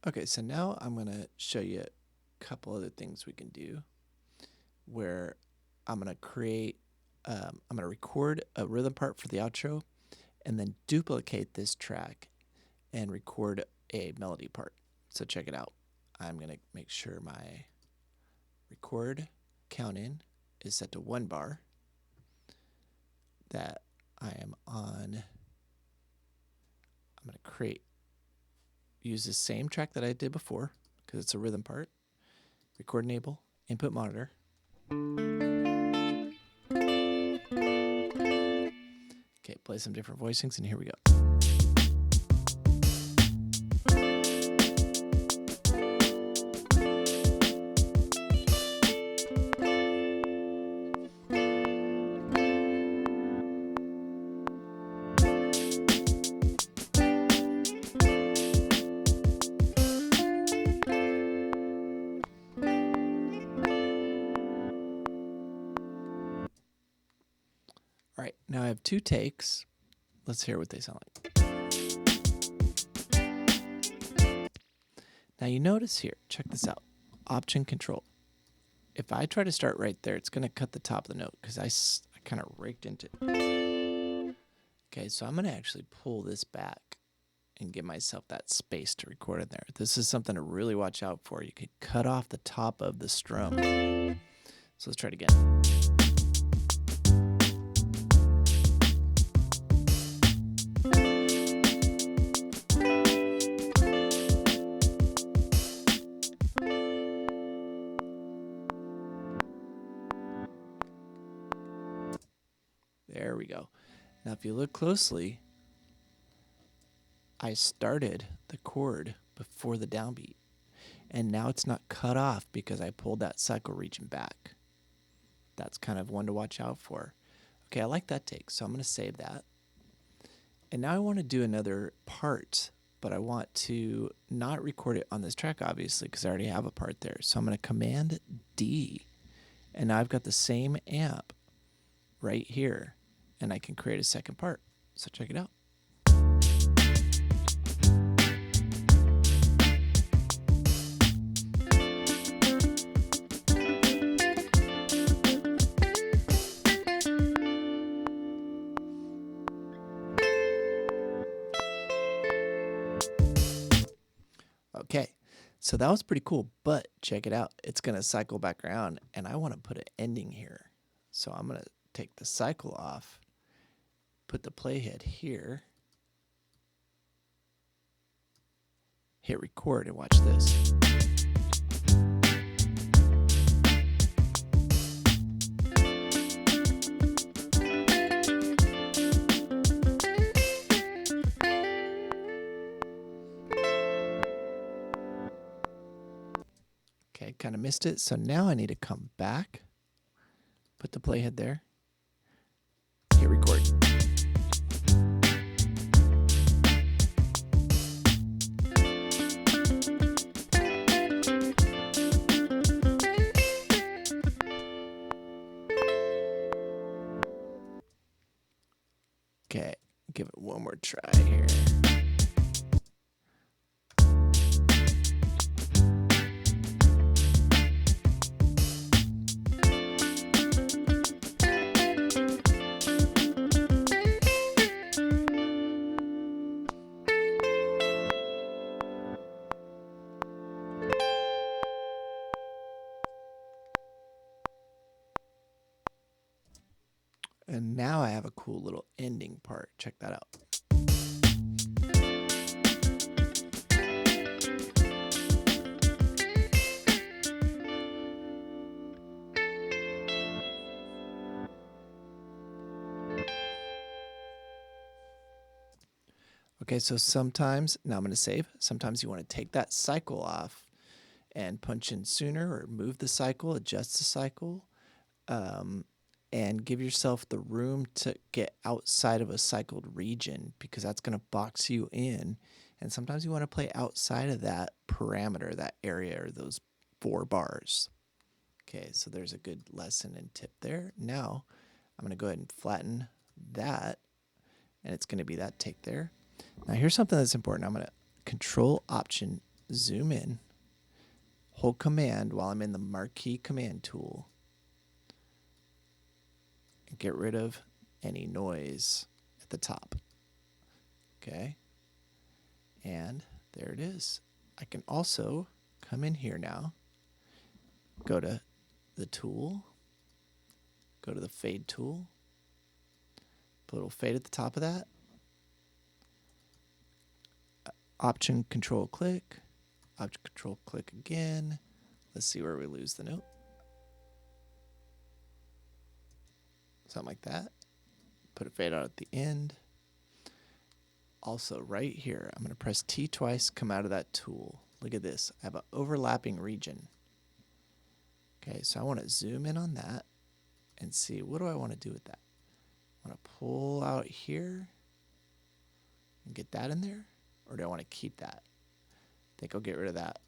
Okay, so now I'm going to show you a couple other things we can do where I'm going to I'm going to record a rhythm part for the outro and then duplicate this track and record a melody part. So check it out. I'm going to make sure my record count in is set to 1 bar, that I am on. I'm going to use the same track that I did before because it's a rhythm part. Record enable, input monitor. Okay, play some different voicings, and here we go. All right, now I have 2 takes. Let's hear what they sound like. Now you notice here, check this out, Option Control. If I try to start right there, it's going to cut the top of the note because I kind of raked into it. Okay, so I'm going to actually pull this back and give myself that space to record in there. This is something to really watch out for. You could cut off the top of the strum. So let's try it again. There we go. Now if you look closely, I started the chord before the downbeat, and now it's not cut off because I pulled that cycle region back. That's kind of one to watch out for. Okay, I like that take, so I'm going to save that. And now I want to do another part, but I want to not record it on this track, obviously, because I already have a part there. So I'm going to Command D, and now I've got the same amp right here, and I can create a second part. So check it out. Okay, so that was pretty cool, but check it out. It's going to cycle back around, and I want to put an ending here. So I'm going to take the cycle off, put the playhead here, hit record, and watch this. Okay, kind of missed it. So now I need to come back, put the playhead there, hit record. Okay, give it one more try here. And now I have a cool little ending part. Check that out. Okay, so sometimes, now I'm going to save, sometimes you want to take that cycle off and punch in sooner, or move the cycle, adjust the cycle, and give yourself the room to get outside of a cycled region, because that's going to box you in. And sometimes you want to play outside of that parameter, that area, or those 4 bars. Okay, so there's a good lesson and tip there. Now I'm going to go ahead and flatten that, and it's going to be that take there. Now here's something that's important. I'm going to Control Option zoom in, hold command while I'm in the marquee command tool, and get rid of any noise at the top. Okay. And there it is. I can also come in here now, go to the tool, go to the fade tool, put a little fade at the top of that, option control click, option control click again. Let's see where we lose the note. Something like that. Put a fade out at the end. Also right here, I'm going to press T twice, come out of that tool. Look at this. I have an overlapping region. Okay, so I want to zoom in on that and see what do I want to do with that. I want to pull out here and get that in there, or do I want to keep that? I think I'll get rid of that.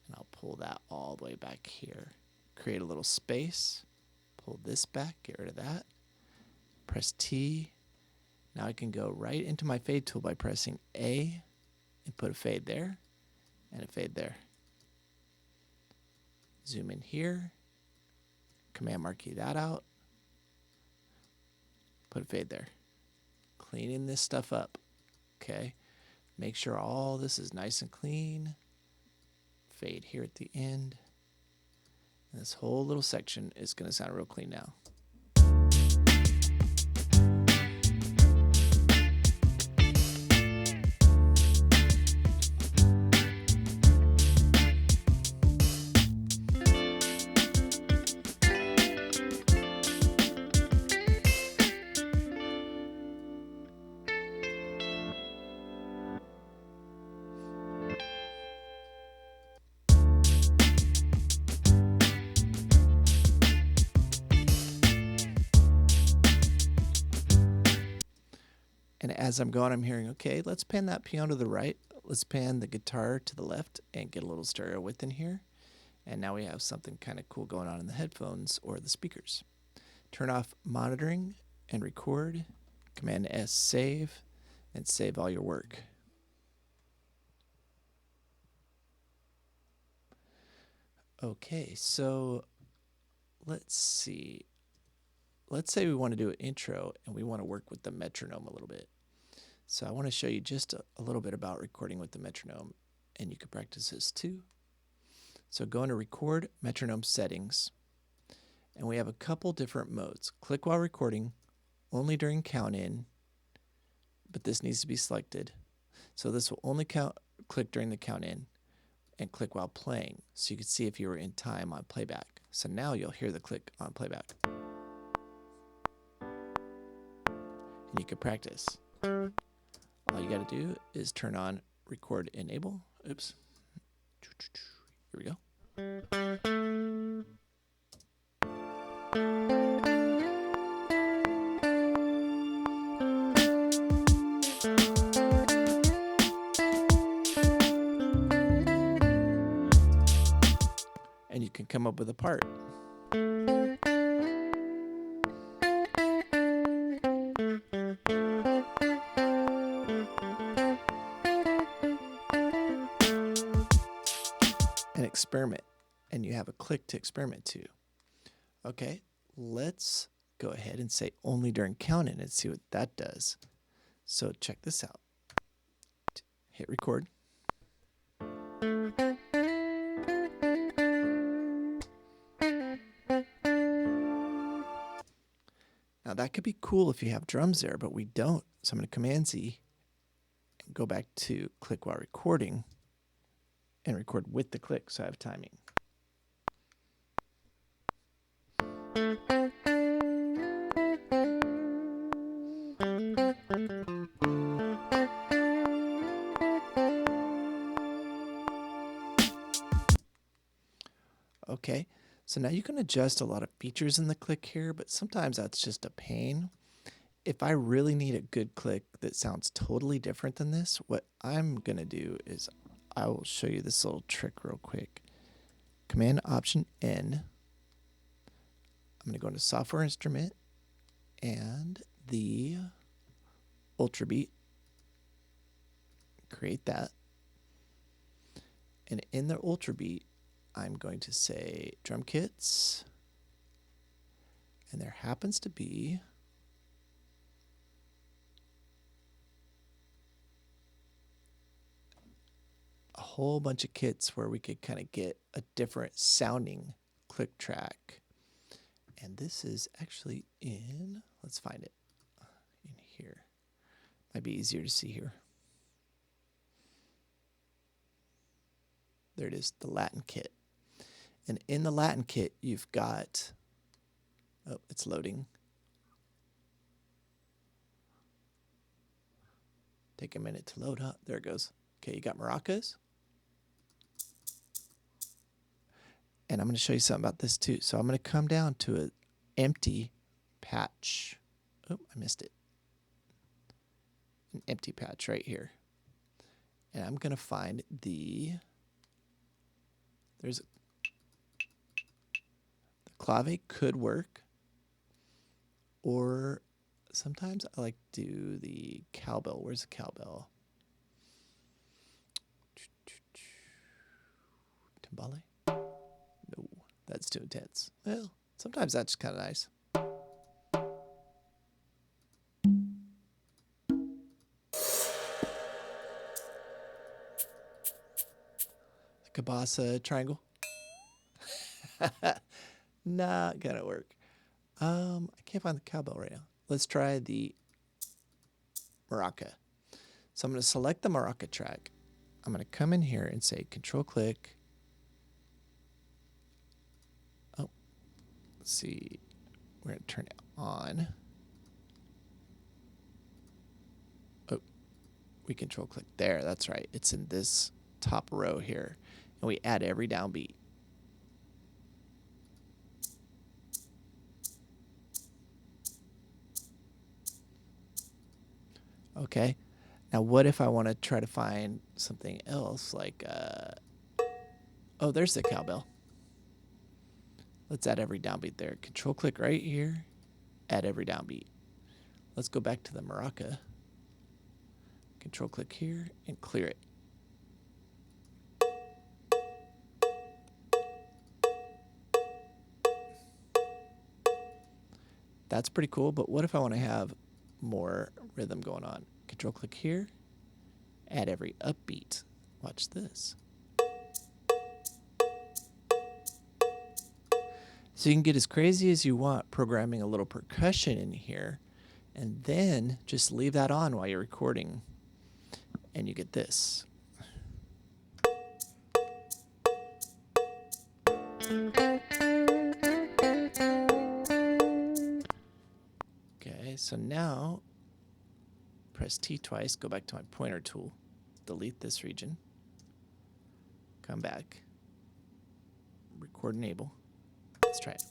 And I'll pull that all the way back here. Create a little space, pull this back, get rid of that. Press T. Now I can go right into my fade tool by pressing A and put a fade there and a fade there. Zoom in here, command marquee that out, put a fade there. Cleaning this stuff up, okay? Make sure all this is nice and clean. Fade here at the end. And this whole little section is going to sound real clean now. And as I'm going, I'm hearing, okay, let's pan that piano to the right. Let's pan the guitar to the left and get a little stereo width in here. And now we have something kind of cool going on in the headphones or the speakers. Turn off monitoring and record. Command S save and save all your work. Okay, so let's see. Let's say we want to do an intro and we want to work with the metronome a little bit. So I want to show you just a little bit about recording with the metronome, and you can practice this too. So go into record metronome settings, and we have a couple different modes. Click while recording, only during count in, but this needs to be selected. So this will only click during the count in, and click while playing, so you can see if you were in time on playback. So now you'll hear the click on playback. And you can practice. All you got to do is turn on record enable. Oops. Here we go. And you can come up with a part. And experiment, and you have a click to experiment to. Okay, let's go ahead and say only during count in and see what that does. So check this out. Hit record. Now that could be cool if you have drums there, but we don't. So I'm going to Command Z and go back to click while recording and record with the click so I have timing. Okay, so now you can adjust a lot of features in the click here, but sometimes that's just a pain. If I really need a good click that sounds totally different than this, what I'm going to do is I will show you this little trick real quick. Command Option N. I'm going to go into Software Instrument, and the Ultra Beat. Create that. And in the Ultra Beat, I'm going to say drum kits. And there happens to be a whole bunch of kits where we could kind of get a different sounding click track. And this is actually in, let's find it in here. Might be easier to see here. There it is, the Latin kit. And in the Latin kit, you've got, oh, it's loading. Take a minute to load up. There it goes. Okay, you got maracas. And I'm going to show you something about this too. So I'm going to come down to an empty patch. Oh, I missed it. An empty patch right here. And I'm going to find the clave could work, or sometimes I like to do the cowbell. Where's the cowbell? Timbale? No, that's too intense. Well, sometimes that's kind of nice. The Cabasa triangle. Not gonna work. I can't find the cowbell right now. Let's try the maraca. So I'm going to select the maraca track. I'm going to come in here and say control click. Oh, let's see. We're going to turn it on. Oh, we control click there. That's right. It's in this top row here. And we add every downbeat. Okay. Now, what if I want to try to find something else like, oh, there's the cowbell. Let's add every downbeat there. Control click right here, add every downbeat. Let's go back to the maraca. Control click here and clear it. That's pretty cool, but what if I want to have more rhythm going on? Control click here, add every upbeat. Watch this. So you can get as crazy as you want programming a little percussion in here, and then just leave that on while you're recording, and you get this. Okay, so now press T twice, go back to my pointer tool, delete this region, come back, record enable. Let's try it.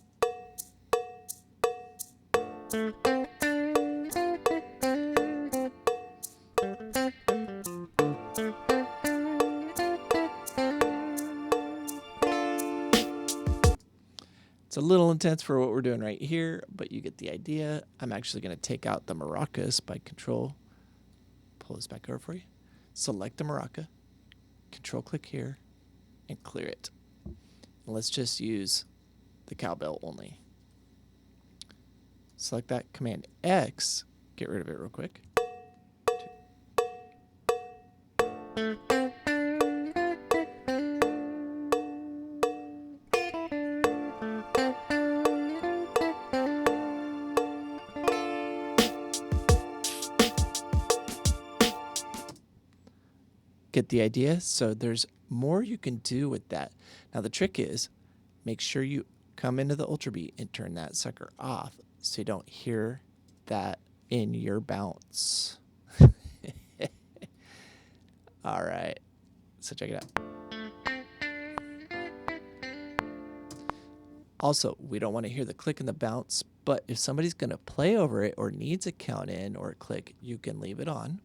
It's a little intense for what we're doing right here, but you get the idea. I'm actually going to take out the maracas by control. Pull this back over for you. Select the maraca, control click here, and clear it. And let's just use the cowbell only. Select that, Command X, get rid of it real quick. Get the idea? So there's more you can do with that. Now the trick is, make sure you come into the Ultra Beat and turn that sucker off so you don't hear that in your bounce. All right, so check it out. Also, we don't want to hear the click and the bounce, but if somebody's going to play over it or needs a count in or a click, you can leave it on.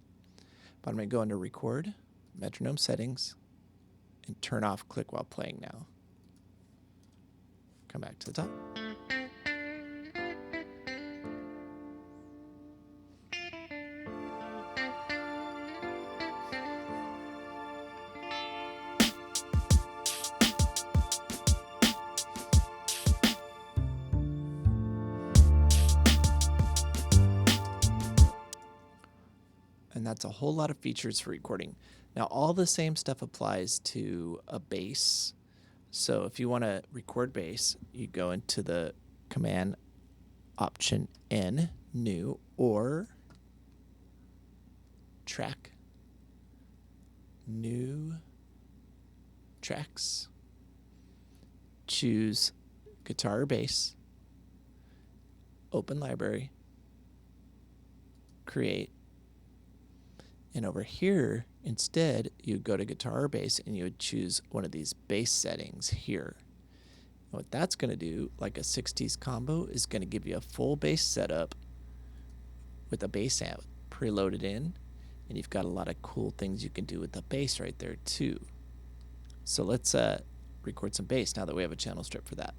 But I'm going to go into record, metronome settings, and turn off click while playing now. Come back to the top. And that's a whole lot of features for recording. Now, all the same stuff applies to a bass. So if you want to record bass, you go into the command option N, new, or track, new tracks. Choose guitar or bass, open library, create. And over here, instead, you go to guitar or bass and you would choose one of these bass settings here. And what that's going to do, like a 60s combo, is going to give you a full bass setup with a bass amp preloaded in. And you've got a lot of cool things you can do with the bass right there too. So let's record some bass now that we have a channel strip for that.